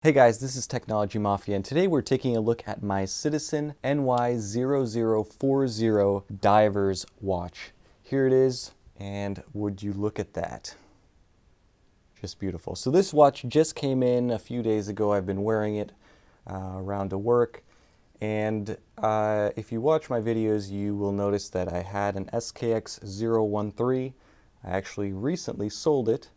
Hey guys, this is Technology Mafia, and today we're taking a look at my Citizen NY0040 Divers watch. Here it is, and would you look at that? Just beautiful. So this watch just came in a few days ago. I've been wearing it around to work, and if you watch my videos, you will notice that I had an SKX013. I actually recently sold it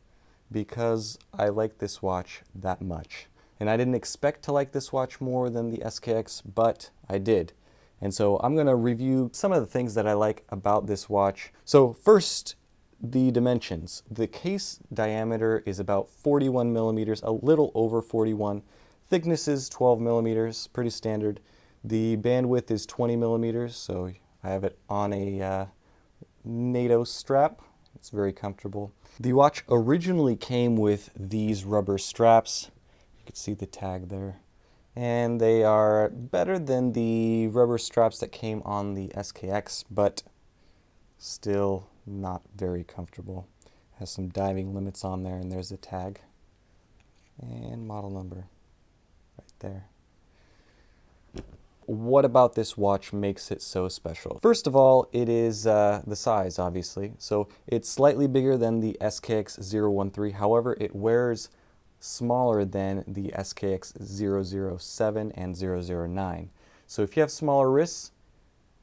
because I like this watch that much. And I didn't expect to like this watch more than the SKX, but I did. And so I'm going to review some of the things that I like about this watch. So first, the dimensions. The case diameter is about 41 millimeters, a little over 41. Thickness is 12 millimeters, pretty standard. The bandwidth is 20 millimeters, so I have it on a NATO strap. It's very comfortable. The watch originally came with these rubber straps. You can see the tag there. And they are better than the rubber straps that came on the SKX, but still not very comfortable. Has some diving limits on there, and there's the tag. And model number right there. What about this watch makes it so special? First of all, it is the size, obviously. So it's slightly bigger than the SKX013. However, it wears smaller than the SKX007 and 009. So if you have smaller wrists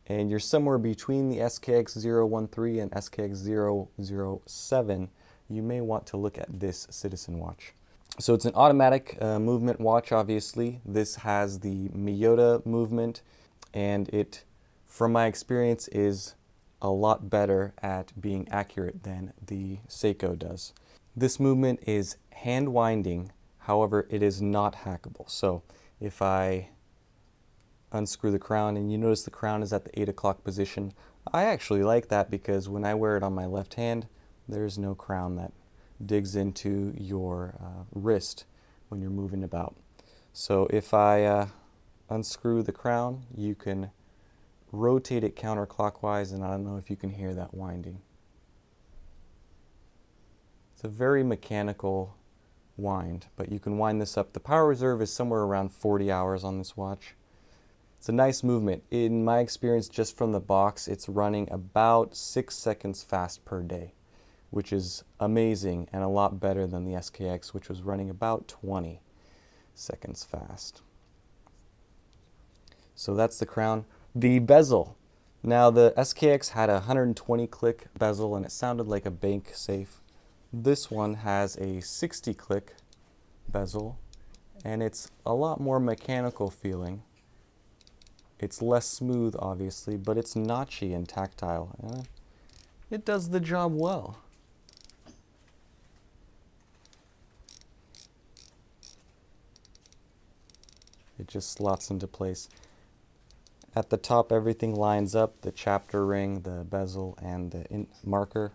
and you're somewhere between the SKX013 and SKX007, you may want to look at this Citizen watch. So it's an automatic movement watch, obviously. This has the Miyota movement, and it, from my experience, is a lot better at being accurate than the Seiko does. This movement is hand winding, however, it is not hackable. So if I unscrew the crown, and you notice the crown is at the 8 o'clock position, I actually like that because when I wear it on my left hand, there's no crown that digs into your wrist when you're moving about. So if I unscrew the crown, you can rotate it counterclockwise, and I don't know if you can hear that winding. It's a very mechanical wind, but you can wind this up. The power reserve is somewhere around 40 hours on this watch. It's a nice movement. In my experience, just from the box, it's running about 6 seconds fast per day, which is amazing and a lot better than the SKX, which was running about 20 seconds fast. So that's the crown. The bezel. Now the SKX had a 120 click bezel and it sounded like a bank safe. This one has a 60 click bezel, and it's a lot more mechanical feeling. It's less smooth, obviously, but it's notchy and tactile. It does the job well. It just slots into place. At the top, everything lines up, the chapter ring, the bezel, and the marker.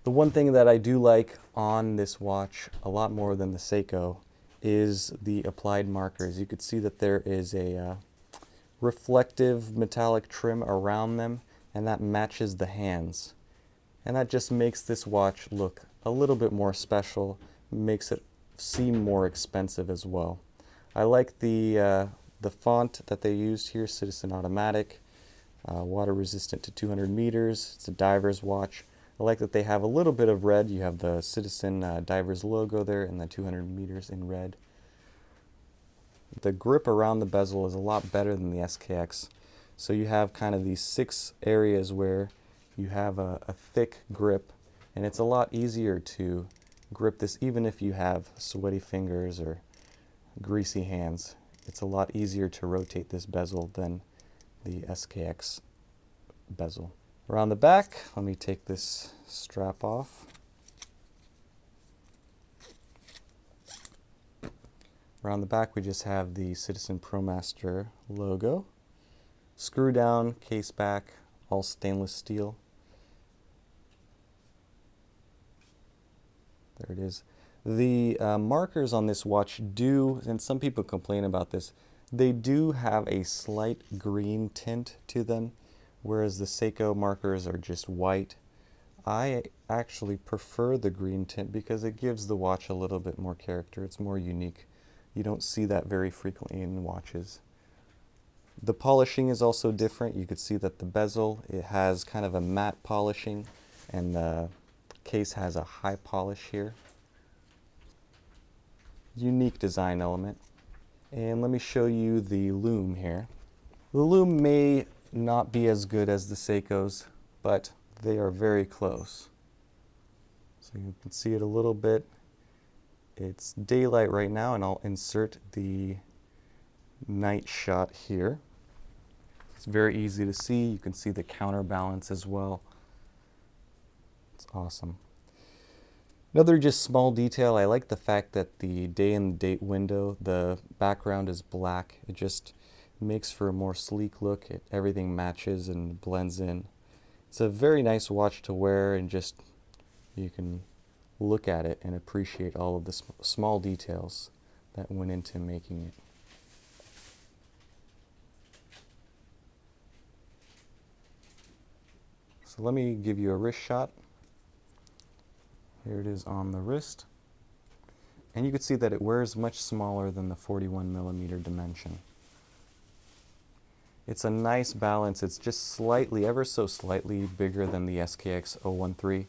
The one thing that I do like on this watch a lot more than the Seiko is the applied markers. You could see that there is a reflective metallic trim around them, and that matches the hands. And that just makes this watch look a little bit more special, makes it seem more expensive as well. I like the font that they used here, Citizen Automatic, water resistant to 200 meters. It's a diver's watch. I like that they have a little bit of red. You have the Citizen Divers logo there and the 200 meters in red. The grip around the bezel is a lot better than the SKX. So you have kind of these 6 areas where you have a thick grip, and it's a lot easier to grip this even if you have sweaty fingers or greasy hands. It's a lot easier to rotate this bezel than the SKX bezel. Around the back, let me take this strap off. Around the back, we just have the Citizen Promaster logo. Screw down, case back, all stainless steel. There it is. The markers on this watch do, and some people complain about this, they do have a slight green tint to them, whereas the Seiko markers are just white. I actually prefer the green tint because it gives the watch a little bit more character. It's more unique You don't see that very frequently in watches. The polishing is also different. You could see that the bezel, it has kind of a matte polishing, and the case has a high polish here. Unique design element. And let me show you the lume here. The lume may not be as good as the Seikos, but they are very close. So you can see it a little bit. It's daylight right now, and I'll insert the night shot here. It's very easy to see. You can see the counterbalance as well. It's awesome. Another just small detail, I like the fact that the day and date window, the background is black. It just makes for a more sleek look. Everything matches and blends in. It's a very nice watch to wear, and just you can look at it and appreciate all of the small details that went into making it. So let me give you a wrist shot. Here it is on the wrist. And you can see that it wears much smaller than the 41mm dimension. It's a nice balance. It's just slightly, ever so slightly bigger than the SKX 013.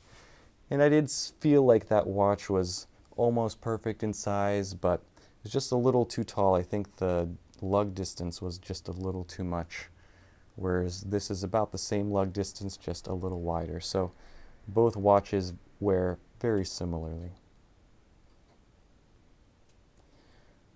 And I did feel like that watch was almost perfect in size, but it's just a little too tall. I think the lug distance was just a little too much, whereas this is about the same lug distance, just a little wider. So both watches wear very similarly.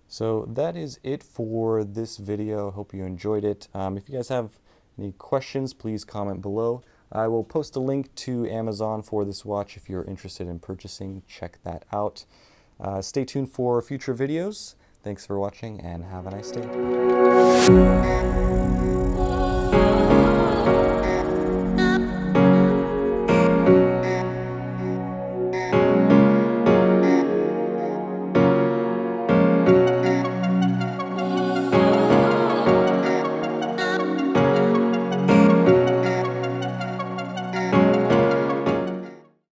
So that is it for this video. I hope you enjoyed it. If you guys have any questions, please comment below. I will post a link to Amazon for this watch if you're interested in purchasing. Check that out. Stay tuned for future videos. Thanks for watching, and have a nice day.